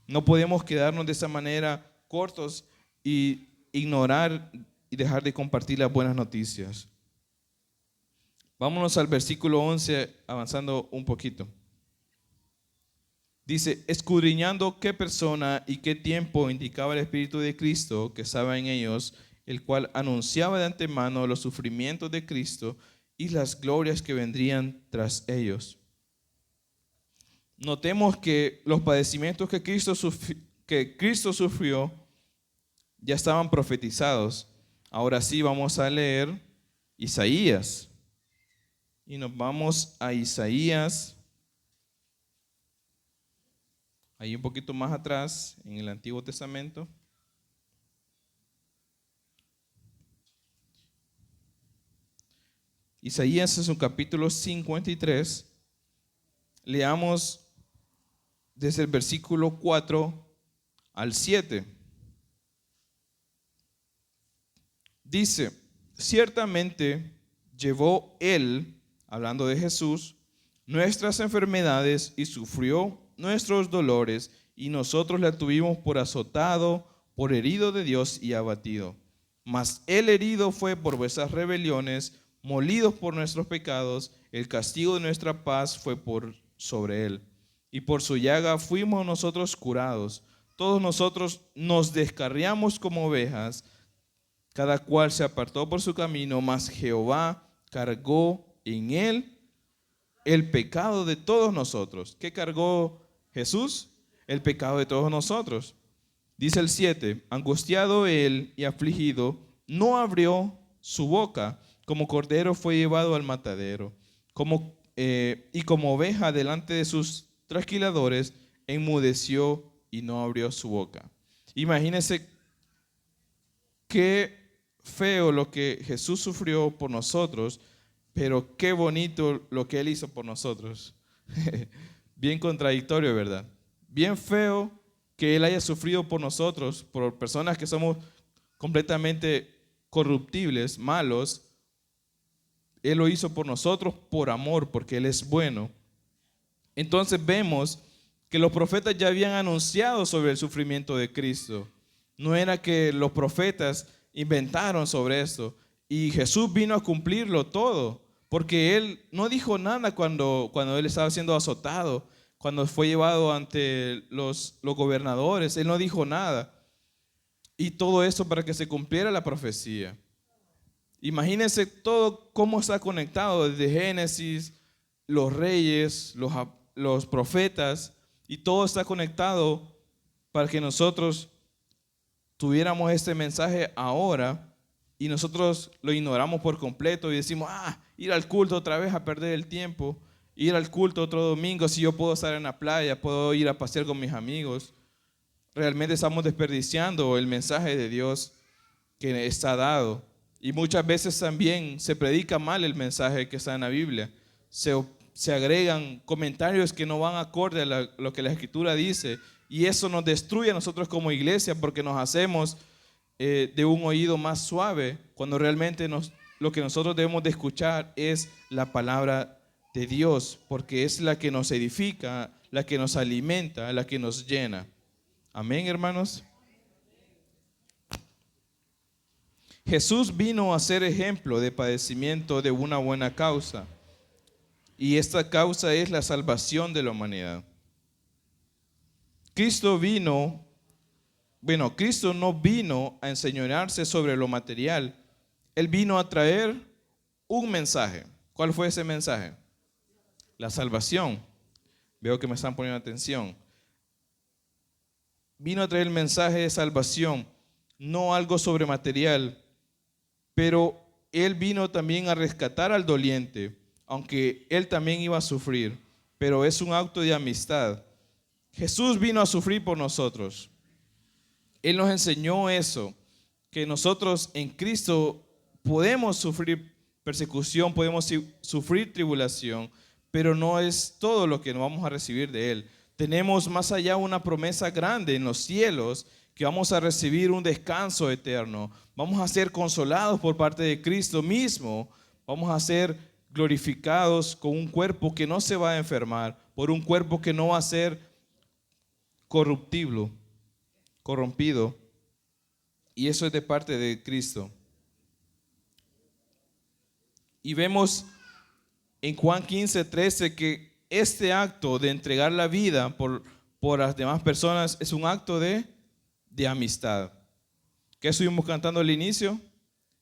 No podemos quedarnos de esa manera cortos y ignorar y dejar de compartir las buenas noticias. Vámonos al versículo 11, avanzando un poquito. Dice, escudriñando qué persona y qué tiempo indicaba el Espíritu de Cristo que estaba en ellos, el cual anunciaba de antemano los sufrimientos de Cristo y las glorias que vendrían tras ellos. Notemos que los padecimientos que Cristo sufrió ya estaban profetizados. Ahora sí vamos a leer Isaías. y nos vamos a Isaías, ahí un poquito más atrás en el Antiguo Testamento. Isaías es un capítulo 53. Leamos desde el versículo 4 al 7. Dice, ciertamente llevó él, hablando de Jesús, nuestras enfermedades y sufrió nuestros dolores, y nosotros la tuvimos por azotado, por herido de Dios y abatido. Mas el herido fue por vuestras rebeliones, molido por nuestros pecados, el castigo de nuestra paz fue sobre él. Y por su llaga fuimos nosotros curados. Todos nosotros nos descarriamos como ovejas, cada cual se apartó por su camino, mas Jehová cargó en él el pecado de todos nosotros. ¿Qué cargó Jesús? El pecado de todos nosotros. Dice el 7, angustiado él y afligido, no abrió su boca, como cordero fue llevado al matadero, y como oveja delante de sus trasquiladores, enmudeció y no abrió su boca. Imagínense qué feo lo que Jesús sufrió por nosotros, pero qué bonito lo que Él hizo por nosotros. Bien contradictorio, ¿verdad? Bien feo que Él haya sufrido por nosotros, por personas que somos completamente corruptibles, malos. Él lo hizo por nosotros por amor, porque Él es bueno. Entonces vemos que los profetas ya habían anunciado sobre el sufrimiento de Cristo. No era que los profetas inventaron sobre esto. Y Jesús vino a cumplirlo todo, porque Él no dijo nada cuando Él estaba siendo azotado, cuando fue llevado ante los gobernadores. Él no dijo nada. Y todo eso para que se cumpliera la profecía. Imagínense todo cómo está conectado desde Génesis, los reyes, los profetas, y todo está conectado para que nosotros tuviéramos este mensaje ahora y nosotros lo ignoramos por completo y decimos, ir al culto otra vez a perder el tiempo, ir al culto otro domingo, si yo puedo estar en la playa, puedo ir a pasear con mis amigos. Realmente estamos desperdiciando el mensaje de Dios que está dado. Y muchas veces también se predica mal el mensaje que está en la Biblia. Se agregan comentarios que no van acorde a lo que la Escritura dice. Y eso nos destruye a nosotros como iglesia porque nos hacemos de un oído más suave cuando realmente lo que nosotros debemos de escuchar es la palabra de Dios, porque es la que nos edifica, la que nos alimenta, la que nos llena. Amén, hermanos. Jesús vino a ser ejemplo de padecimiento de una buena causa, y esta causa es la salvación de la humanidad. Cristo no vino a enseñorearse sobre lo material. Él vino a traer un mensaje. ¿Cuál fue ese mensaje? La salvación. Veo que me están poniendo atención. Vino a traer el mensaje de salvación, no algo sobrematerial, pero Él vino también a rescatar al doliente, aunque Él también iba a sufrir, pero es un acto de amistad. Jesús vino a sufrir por nosotros. Él nos enseñó eso, que nosotros en Cristo podemos sufrir persecución, podemos sufrir tribulación, pero no es todo lo que nos vamos a recibir de Él. Tenemos más allá una promesa grande en los cielos, que vamos a recibir un descanso eterno. Vamos a ser consolados por parte de Cristo mismo. Vamos a ser glorificados con un cuerpo que no se va a enfermar, por un cuerpo que no va a ser corruptible, corrompido. Y eso es de parte de Cristo. Y vemos en Juan 15:13 que este acto de entregar la vida por las demás personas es un acto de amistad. ¿Qué estuvimos cantando al inicio?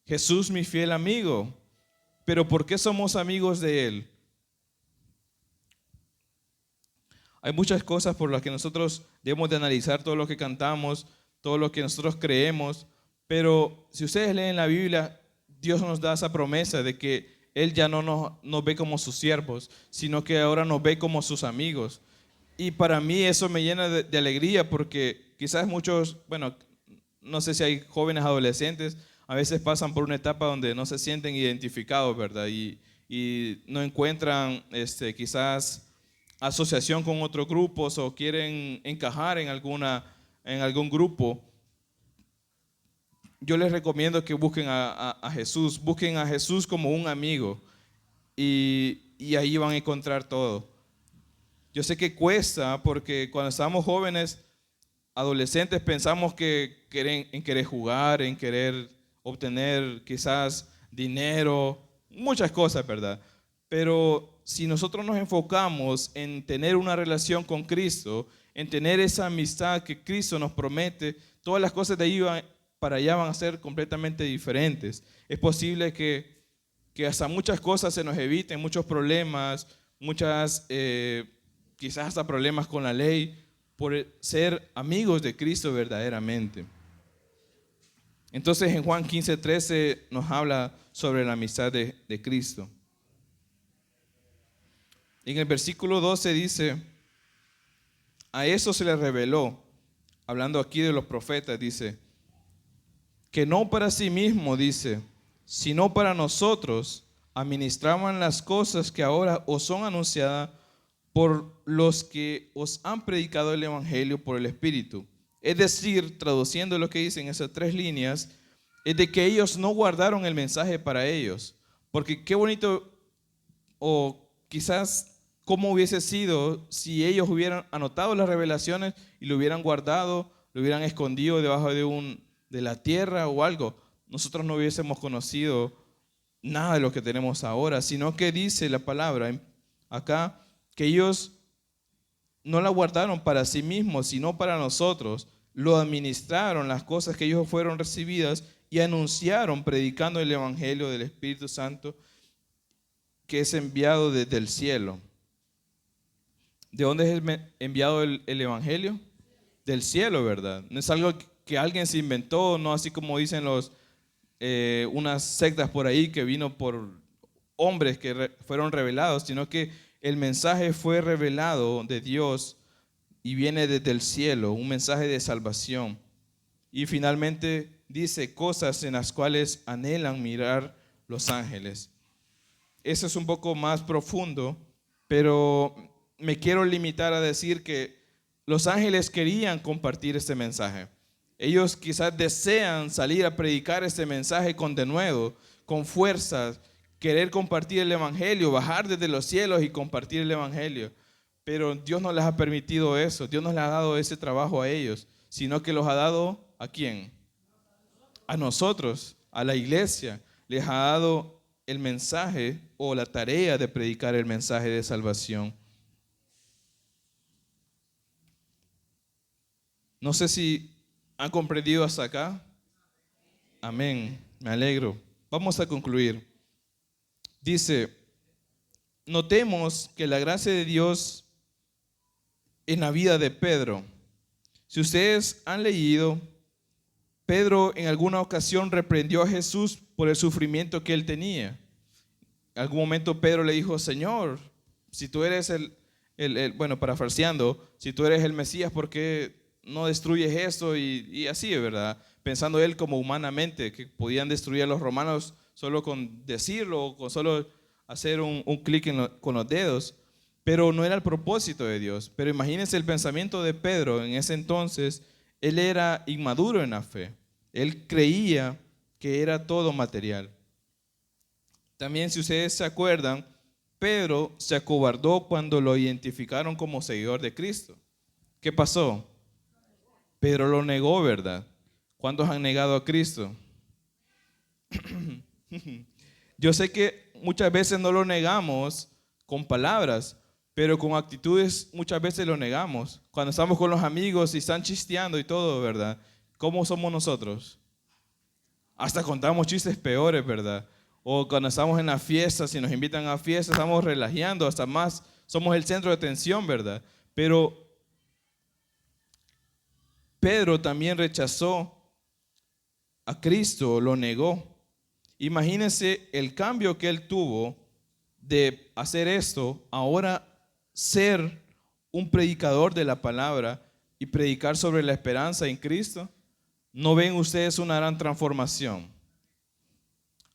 Jesús, mi fiel amigo. Pero ¿por qué somos amigos de Él? Hay muchas cosas por las que nosotros debemos de analizar todo lo que cantamos, todo lo que nosotros creemos, pero si ustedes leen la Biblia, Dios nos da esa promesa de que Él ya no nos ve como sus siervos, sino que ahora nos ve como sus amigos. Y para mí eso me llena de alegría porque quizás muchos, bueno, no sé si hay jóvenes adolescentes, a veces pasan por una etapa donde no se sienten identificados, ¿verdad? Y no encuentran quizás asociación con otros grupos o quieren encajar en algún grupo. Yo les recomiendo que busquen a Jesús, busquen a Jesús como un amigo y ahí van a encontrar todo. Yo sé que cuesta porque cuando estamos jóvenes, adolescentes, pensamos que en querer jugar, en querer obtener quizás dinero, muchas cosas, ¿verdad? Pero si nosotros nos enfocamos en tener una relación con Cristo, en tener esa amistad que Cristo nos promete, todas las cosas de ahí para allá van a ser completamente diferentes. Es posible que hasta muchas cosas se nos eviten, muchos problemas, quizás hasta problemas con la ley, por ser amigos de Cristo verdaderamente. Entonces en Juan 15:13 nos habla sobre la amistad de Cristo. En el versículo 12 dice, a eso se le reveló, hablando aquí de los profetas, dice, que no para sí mismo, dice, sino para nosotros administraban las cosas que ahora os son anunciadas por los que os han predicado el Evangelio por el Espíritu. Es decir, traduciendo lo que dicen esas 3 líneas, es de que ellos no guardaron el mensaje para ellos. Porque qué bonito, o quizás cómo hubiese sido si ellos hubieran anotado las revelaciones y lo hubieran guardado, lo hubieran escondido debajo de la tierra o algo. Nosotros no hubiésemos conocido nada de lo que tenemos ahora, sino que dice la palabra acá, que ellos no la guardaron para sí mismos, sino para nosotros. Lo administraron las cosas que ellos fueron recibidas y anunciaron predicando el Evangelio del Espíritu Santo que es enviado desde el cielo. ¿De dónde es enviado el Evangelio? Del cielo, ¿verdad? No es algo que alguien se inventó, no así como dicen unas sectas por ahí que vino por hombres que fueron revelados, sino que el mensaje fue revelado de Dios y viene desde el cielo, un mensaje de salvación. Y finalmente dice cosas en las cuales anhelan mirar los ángeles. Eso es un poco más profundo, pero me quiero limitar a decir que los ángeles querían compartir este mensaje. Ellos quizás desean salir a predicar este mensaje con denuedo, con fuerza, querer compartir el Evangelio, bajar desde los cielos y compartir el Evangelio. Pero Dios no les ha permitido eso, Dios no les ha dado ese trabajo a ellos, sino que los ha dado ¿a quién? A nosotros, a la iglesia. Les ha dado el mensaje o la tarea de predicar el mensaje de salvación. No sé si han comprendido hasta acá. Amén, me alegro. Vamos a concluir. Dice, notemos que la gracia de Dios en la vida de Pedro. Si ustedes han leído, Pedro en alguna ocasión reprendió a Jesús por el sufrimiento que él tenía. En algún momento Pedro le dijo, Señor, si tú eres bueno, parafraseando, si tú eres el Mesías, ¿por qué no destruyes esto? Y así, ¿verdad? Pensando él como humanamente, que podían destruir a los romanos solo con decirlo o con solo hacer un clic con los dedos, pero no era el propósito de Dios. Pero imagínense el pensamiento de Pedro en ese entonces. Él era inmaduro en la fe, él creía que era todo material. También, si ustedes se acuerdan, Pedro se acobardó cuando lo identificaron como seguidor de Cristo. ¿Qué pasó? Pedro lo negó, ¿verdad? ¿Cuántos han negado a Cristo? Yo sé que muchas veces no lo negamos con palabras, pero con actitudes muchas veces lo negamos. Cuando estamos con los amigos y están chisteando y todo, ¿verdad? ¿Cómo somos nosotros? Hasta contamos chistes peores, ¿verdad? O cuando estamos en las fiestas, si nos invitan a fiestas, estamos relajeando, hasta más, somos el centro de atención, ¿verdad? Pero Pedro también rechazó a Cristo, lo negó. Imagínense el cambio que él tuvo de hacer esto, ahora ser un predicador de la palabra y predicar sobre la esperanza en Cristo. ¿No ven ustedes una gran transformación?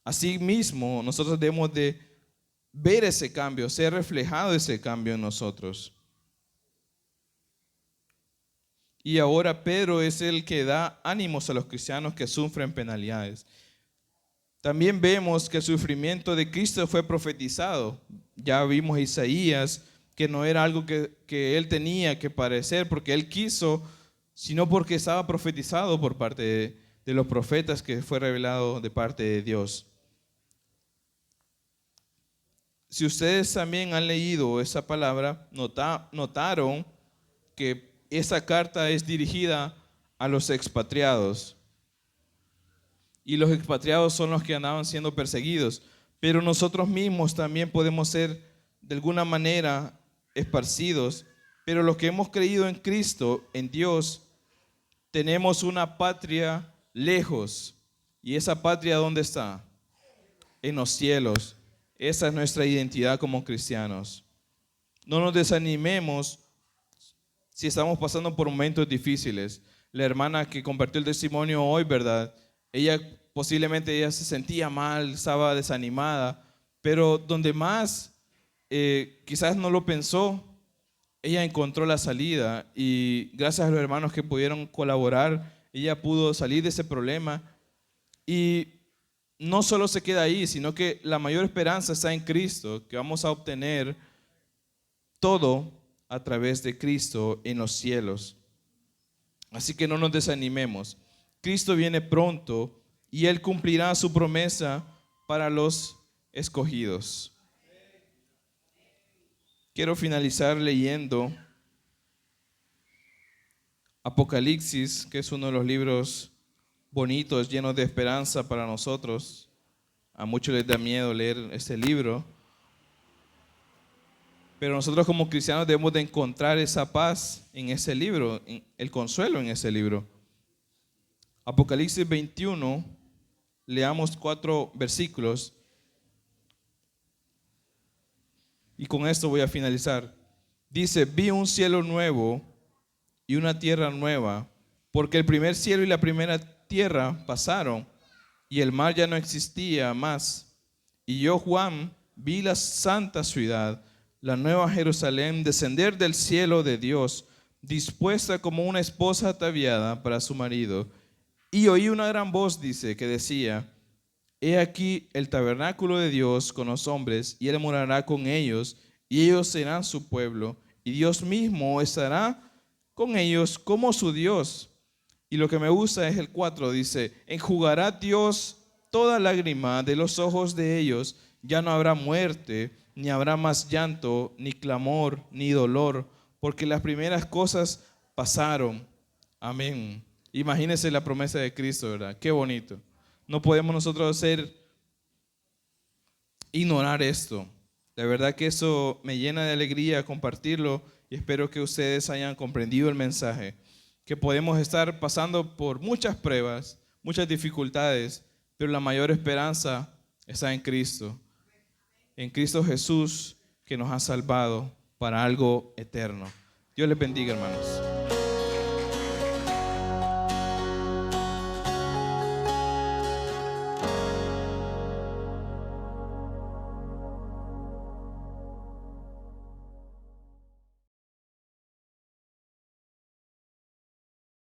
Asimismo, nosotros debemos de ver ese cambio, ser reflejado ese cambio en nosotros. Y ahora Pedro es el que da ánimos a los cristianos que sufren penalidades. También vemos que el sufrimiento de Cristo fue profetizado. Ya vimos a Isaías, que no era algo que él tenía que padecer porque él quiso, sino porque estaba profetizado por parte de los profetas, que fue revelado de parte de Dios. Si ustedes también han leído esa palabra, notaron que esa carta es dirigida a los expatriados. Y los expatriados son los que andaban siendo perseguidos. Pero nosotros mismos también podemos ser de alguna manera esparcidos. Pero los que hemos creído en Cristo, en Dios, tenemos una patria lejos. ¿Y esa patria dónde está? En los cielos. Esa es nuestra identidad como cristianos. No nos desanimemos si estamos pasando por momentos difíciles. La hermana que compartió el testimonio hoy, ¿verdad? Posiblemente ella se sentía mal, estaba desanimada, pero donde más quizás no lo pensó, ella encontró la salida y gracias a los hermanos que pudieron colaborar, ella pudo salir de ese problema y no solo se queda ahí, sino que la mayor esperanza está en Cristo, que vamos a obtener todo a través de Cristo en los cielos. Así que no nos desanimemos. Cristo viene pronto y Él cumplirá su promesa para los escogidos. Quiero finalizar leyendo Apocalipsis, que es uno de los libros bonitos, llenos de esperanza para nosotros. A muchos les da miedo leer este libro, pero nosotros como cristianos debemos de encontrar esa paz en ese libro, el consuelo en ese libro. Apocalipsis 21, leamos 4 versículos y con esto voy a finalizar. Dice: vi un cielo nuevo y una tierra nueva, porque el primer cielo y la primera tierra pasaron y el mar ya no existía más. Y yo, Juan, vi la santa ciudad, la nueva Jerusalén, descender del cielo de Dios, dispuesta como una esposa ataviada para su marido. Y oí una gran voz, dice, que decía: he aquí el tabernáculo de Dios con los hombres, y Él morará con ellos, y ellos serán su pueblo, y Dios mismo estará con ellos como su Dios. Y lo que me gusta es el 4, dice: enjugará Dios toda lágrima de los ojos de ellos, ya no habrá muerte, ni habrá más llanto, ni clamor, ni dolor, porque las primeras cosas pasaron. Amén. Imagínense la promesa de Cristo, ¿verdad? Qué bonito. No podemos nosotros ignorar esto. La verdad que eso me llena de alegría compartirlo y espero que ustedes hayan comprendido el mensaje. Que podemos estar pasando por muchas pruebas, muchas dificultades, pero la mayor esperanza está en Cristo. En Cristo Jesús, que nos ha salvado para algo eterno. Dios les bendiga, hermanos.